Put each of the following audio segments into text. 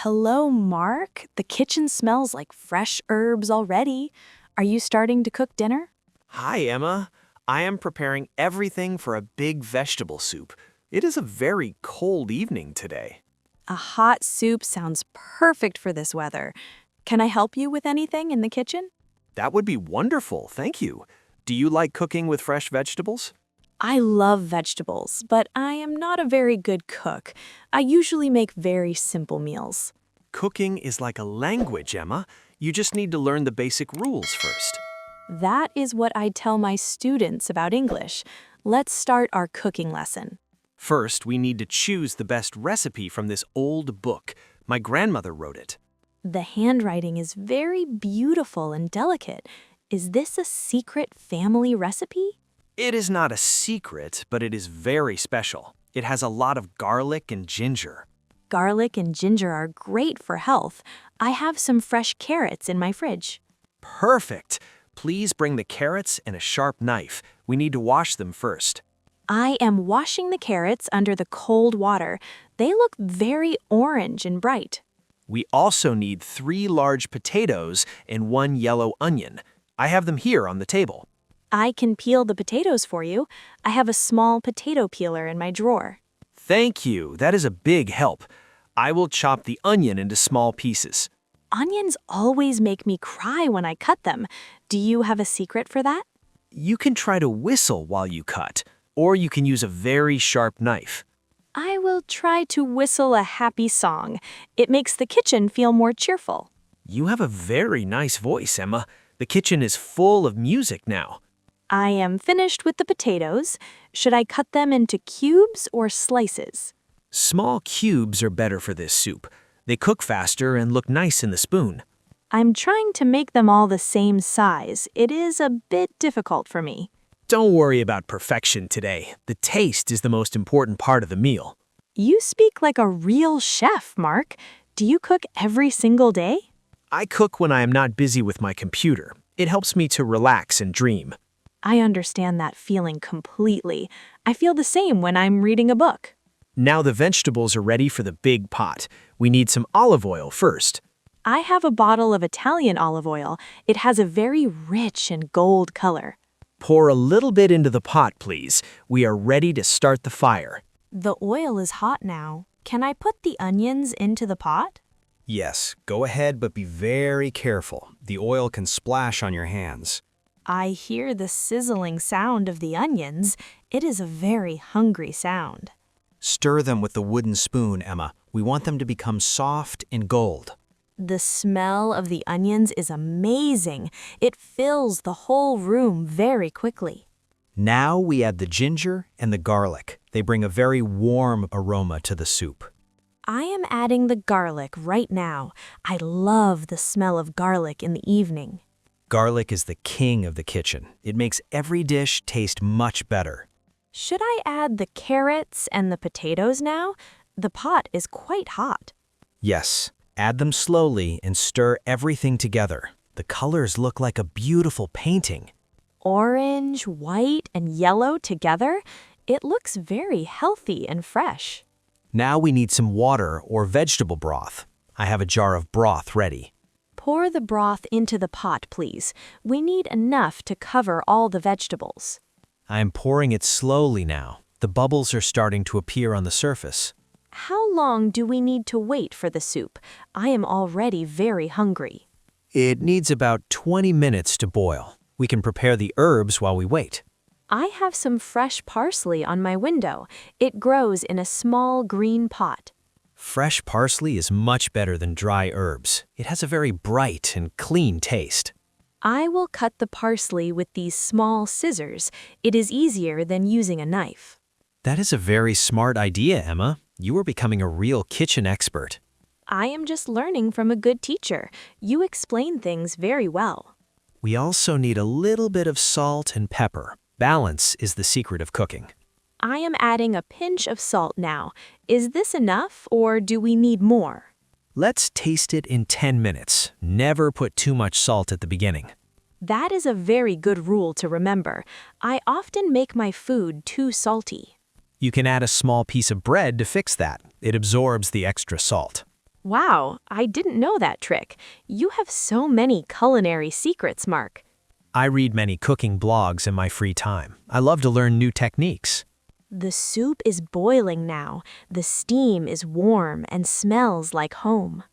Hello, Mark. The kitchen smells like fresh herbs already. Are you starting to cook dinner? Hi, Emma. I am preparing everything for a big vegetable soup. It is a very cold evening today. A hot soup sounds perfect for this weather. Can I help you with anything in the kitchen? That would be wonderful, thank you. Do you like cooking with fresh vegetables? I love vegetables, but I am not a very good cook. I usually make very simple meals. Cooking is like a language, Emma. You just need to learn the basic rules first. That is what I tell my students about English. Let's start our cooking lesson. First, we need to choose the best recipe from this old book. My grandmother wrote it. The handwriting is very beautiful and delicate. Is this a secret family recipe? It is not a secret, but it is very special. It has a lot of garlic and ginger. Garlic and ginger are great for health. I have some fresh carrots in my fridge. Perfect! Please bring the carrots and a sharp knife. We need to wash them first. I am washing the carrots under the cold water. They look very orange and bright. We also need 3 large potatoes and 1 yellow onion. I have them here on the table. I can peel the potatoes for you. I have a small potato peeler in my drawer. Thank you. That is a big help. I will chop the onion into small pieces. Onions always make me cry when I cut them. Do you have a secret for that? You can try to whistle while you cut, or you can use a very sharp knife. I will try to whistle a happy song. It makes the kitchen feel more cheerful. You have a very nice voice, Emma. The kitchen is full of music now. I am finished with the potatoes. Should I cut them into cubes or slices? Small cubes are better for this soup. They cook faster and look nice in the spoon. I'm trying to make them all the same size. It is a bit difficult for me. Don't worry about perfection today. The taste is the most important part of the meal. You speak like a real chef, Mark. Do you cook every single day? I cook when I am not busy with my computer. It helps me to relax and dream. I understand that feeling completely. I feel the same when I'm reading a book. Now the vegetables are ready for the big pot. We need some olive oil first. I have a bottle of Italian olive oil. It has a very rich and gold color. Pour a little bit into the pot, please. We are ready to start the fire. The oil is hot now. Can I put the onions into the pot? Yes, go ahead, but be very careful. The oil can splash on your hands. I hear the sizzling sound of the onions. It is a very hungry sound. Stir them with the wooden spoon, Emma. We want them to become soft and gold. The smell of the onions is amazing. It fills the whole room very quickly. Now we add the ginger and the garlic. They bring a very warm aroma to the soup. I am adding the garlic right now. I love the smell of garlic in the evening. Garlic is the king of the kitchen. It makes every dish taste much better. Should I add the carrots and the potatoes now? The pot is quite hot. Yes, add them slowly and stir everything together. The colors look like a beautiful painting. Orange, white, and yellow together? It looks very healthy and fresh. Now we need some water or vegetable broth. I have a jar of broth ready. Pour the broth into the pot, please. We need enough to cover all the vegetables. I am pouring it slowly now. The bubbles are starting to appear on the surface. How long do we need to wait for the soup? I am already very hungry. It needs about 20 minutes to boil. We can prepare the herbs while we wait. I have some fresh parsley on my window. It grows in a small green pot. Fresh parsley is much better than dry herbs. It has a very bright and clean taste. I will cut the parsley with these small scissors. It is easier than using a knife. That is a very smart idea, Emma. You are becoming a real kitchen expert. I am just learning from a good teacher. You explain things very well. We also need a little bit of salt and pepper. Balance is the secret of cooking. I am adding a pinch of salt now. Is this enough or do we need more? Let's taste it in 10 minutes. Never put too much salt at the beginning. That is a very good rule to remember. I often make my food too salty. You can add a small piece of bread to fix that. It absorbs the extra salt. Wow, I didn't know that trick. You have so many culinary secrets, Mark. I read many cooking blogs in my free time. I love to learn new techniques. The soup is boiling now. The steam is warm and smells like home.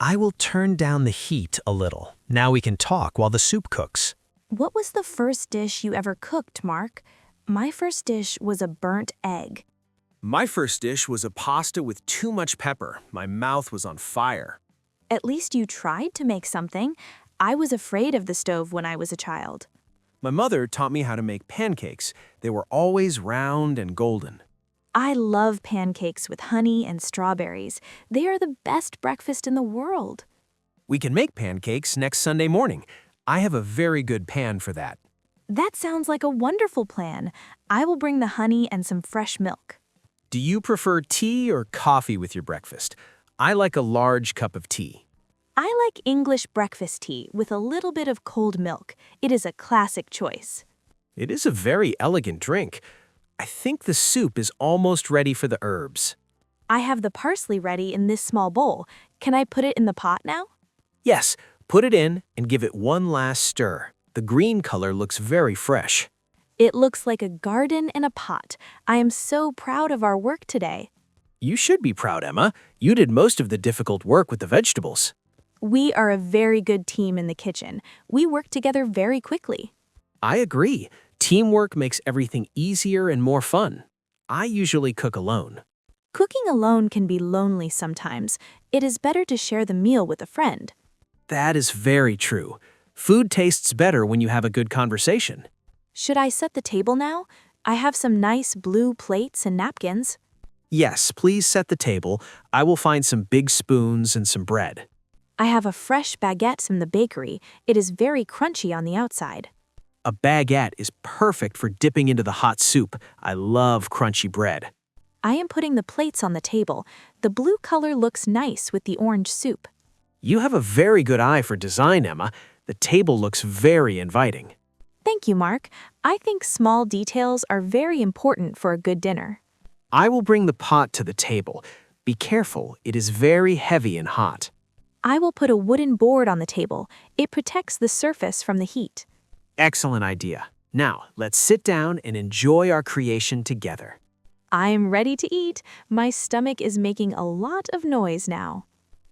I will turn down the heat a little. Now we can talk while the soup cooks. What was the first dish you ever cooked, Mark? My first dish was a burnt egg. My first dish was a pasta with too much pepper. My mouth was on fire. At least you tried to make something. I was afraid of the stove when I was a child. My mother taught me how to make pancakes. They were always round and golden. I love pancakes with honey and strawberries. They are the best breakfast in the world. We can make pancakes next Sunday morning. I have a very good pan for that. That sounds like a wonderful plan. I will bring the honey and some fresh milk. Do you prefer tea or coffee with your breakfast? I like a large cup of tea. I like English breakfast tea with a little bit of cold milk. It is a classic choice. It is a very elegant drink. I think the soup is almost ready for the herbs. I have the parsley ready in this small bowl. Can I put it in the pot now? Yes, put it in and give it one last stir. The green color looks very fresh. It looks like a garden in a pot. I am so proud of our work today. You should be proud, Emma. You did most of the difficult work with the vegetables. We are a very good team in the kitchen. We work together very quickly. I agree. Teamwork makes everything easier and more fun. I usually cook alone. Cooking alone can be lonely sometimes. It is better to share the meal with a friend. That is very true. Food tastes better when you have a good conversation. Should I set the table now? I have some nice blue plates and napkins. Yes, please set the table. I will find some big spoons and some bread. I have a fresh baguette from the bakery. It is very crunchy on the outside. A baguette is perfect for dipping into the hot soup. I love crunchy bread. I am putting the plates on the table. The blue color looks nice with the orange soup. You have a very good eye for design, Emma. The table looks very inviting. Thank you, Mark. I think small details are very important for a good dinner. I will bring the pot to the table. Be careful, it is very heavy and hot. I will put a wooden board on the table. It protects the surface from the heat. Excellent idea. Now, let's sit down and enjoy our creation together. I am ready to eat. My stomach is making a lot of noise now.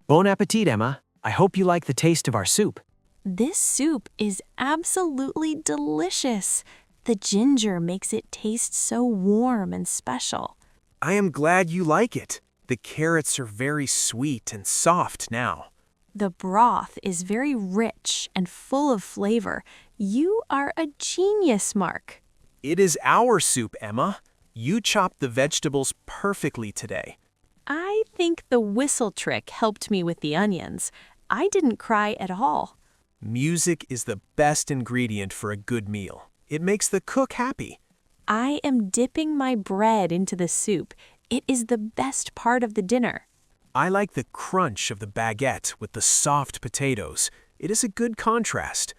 Bon appetit, Emma. I hope you like the taste of our soup. This soup is absolutely delicious. The ginger makes it taste so warm and special. I am glad you like it. The carrots are very sweet and soft now. The broth is very rich and full of flavor. You are a genius, Mark. It is our soup, Emma. You chopped the vegetables perfectly today. I think the whistle trick helped me with the onions. I didn't cry at all. Music is the best ingredient for a good meal. It makes the cook happy. I am dipping my bread into the soup. It is the best part of the dinner. I like the crunch of the baguette with the soft potatoes. It is a good contrast.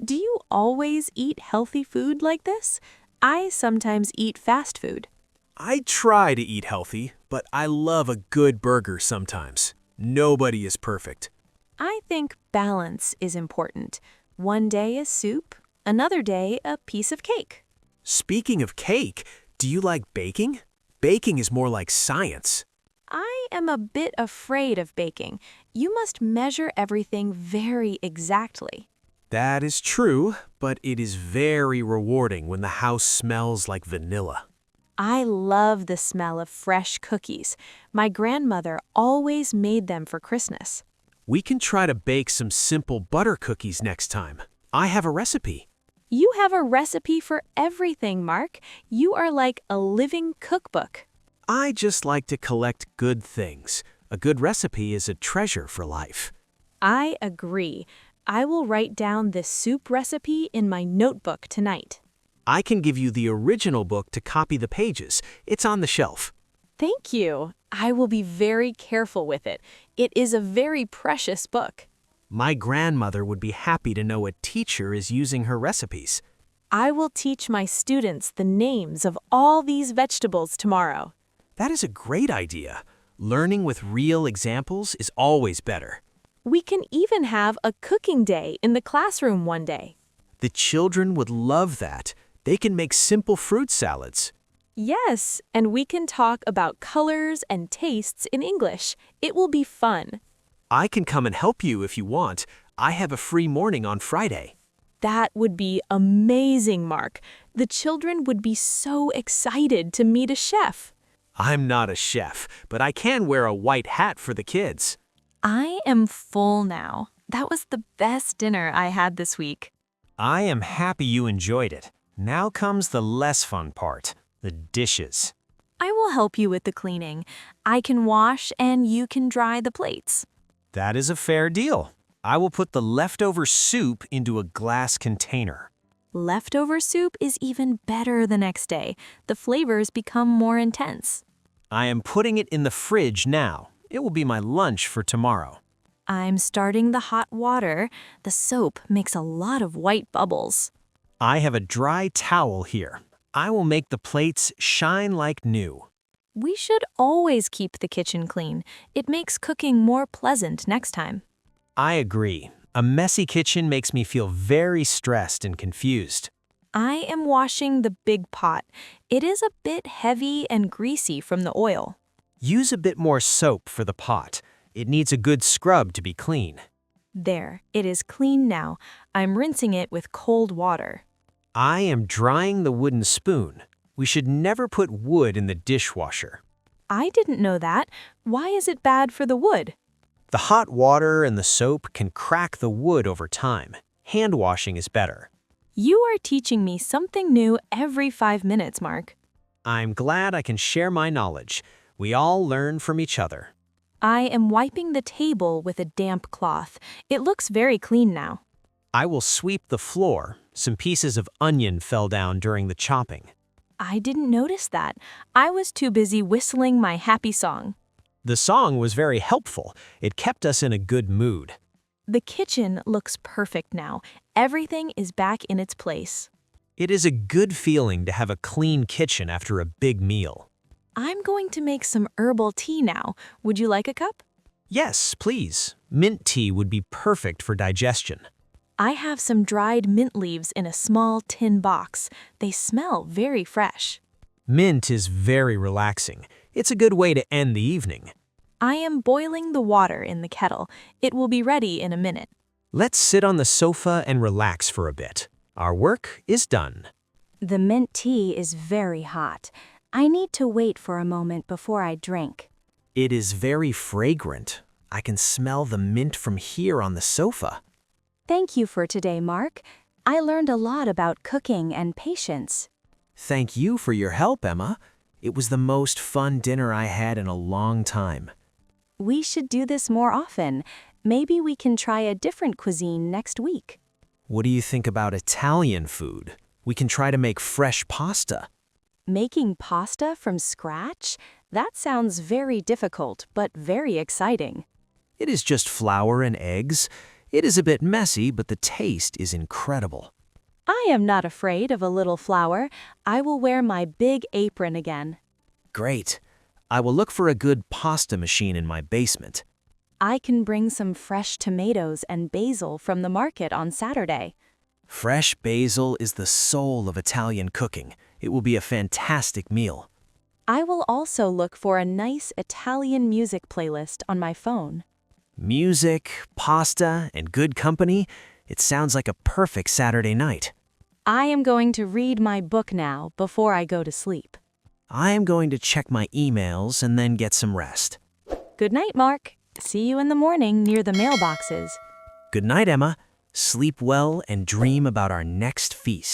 Do you always eat healthy food like this? I sometimes eat fast food. I try to eat healthy, but I love a good burger sometimes. Nobody is perfect. I think balance is important. One day a soup, another day a piece of cake. Speaking of cake, do you like baking? Baking is more like science. I am a bit afraid of baking. You must measure everything very exactly. That is true, but it is very rewarding when the house smells like vanilla. I love the smell of fresh cookies. My grandmother always made them for Christmas. We can try to bake some simple butter cookies next time. I have a recipe. You have a recipe for everything, Mark. You are like a living cookbook. I just like to collect good things. A good recipe is a treasure for life. I agree. I will write down this soup recipe in my notebook tonight. I can give you the original book to copy the pages. It's on the shelf. Thank you. I will be very careful with it. It is a very precious book. My grandmother would be happy to know a teacher is using her recipes. I will teach my students the names of all these vegetables tomorrow. That is a great idea. Learning with real examples is always better. We can even have a cooking day in the classroom one day. The children would love that. They can make simple fruit salads. Yes, and we can talk about colors and tastes in English. It will be fun. I can come and help you if you want. I have a free morning on Friday. That would be amazing, Mark. The children would be so excited to meet a chef. I'm not a chef, but I can wear a white hat for the kids. I am full now. That was the best dinner I had this week. I am happy you enjoyed it. Now comes the less fun part, the dishes. I will help you with the cleaning. I can wash and you can dry the plates. That is a fair deal. I will put the leftover soup into a glass container. Leftover soup is even better the next day. The flavors become more intense. I am putting it in the fridge now. It will be my lunch for tomorrow. I'm starting the hot water. The soap makes a lot of white bubbles. I have a dry towel here. I will make the plates shine like new. We should always keep the kitchen clean. It makes cooking more pleasant next time. I agree. A messy kitchen makes me feel very stressed and confused. I am washing the big pot. It is a bit heavy and greasy from the oil. Use a bit more soap for the pot. It needs a good scrub to be clean. There, it is clean now. I'm rinsing it with cold water. I am drying the wooden spoon. We should never put wood in the dishwasher. I didn't know that. Why is it bad for the wood? The hot water and the soap can crack the wood over time. Hand washing is better. You are teaching me something new every 5 minutes, Mark. I'm glad I can share my knowledge. We all learn from each other. I am wiping the table with a damp cloth. It looks very clean now. I will sweep the floor. Some pieces of onion fell down during the chopping. I didn't notice that. I was too busy whistling my happy song. The song was very helpful. It kept us in a good mood. The kitchen looks perfect now. Everything is back in its place. It is a good feeling to have a clean kitchen after a big meal. I'm going to make some herbal tea now. Would you like a cup? Yes, please. Mint tea would be perfect for digestion. I have some dried mint leaves in a small tin box. They smell very fresh. Mint is very relaxing. It's a good way to end the evening. I am boiling the water in the kettle. It will be ready in a minute. Let's sit on the sofa and relax for a bit. Our work is done. The mint tea is very hot. I need to wait for a moment before I drink. It is very fragrant. I can smell the mint from here on the sofa. Thank you for today, Mark. I learned a lot about cooking and patience. Thank you for your help, Emma. It was the most fun dinner I had in a long time. We should do this more often. Maybe we can try a different cuisine next week. What do you think about Italian food? We can try to make fresh pasta. Making pasta from scratch? That sounds very difficult, but very exciting. It is just flour and eggs. It is a bit messy, but the taste is incredible. I am not afraid of a little flour. I will wear my big apron again. Great. I will look for a good pasta machine in my basement. I can bring some fresh tomatoes and basil from the market on Saturday. Fresh basil is the soul of Italian cooking. It will be a fantastic meal. I will also look for a nice Italian music playlist on my phone. Music, pasta, and good company. It sounds like a perfect Saturday night. I am going to read my book now before I go to sleep. I am going to check my emails and then get some rest. Good night, Mark. See you in the morning near the mailboxes. Good night, Emma. Sleep well and dream about our next feast.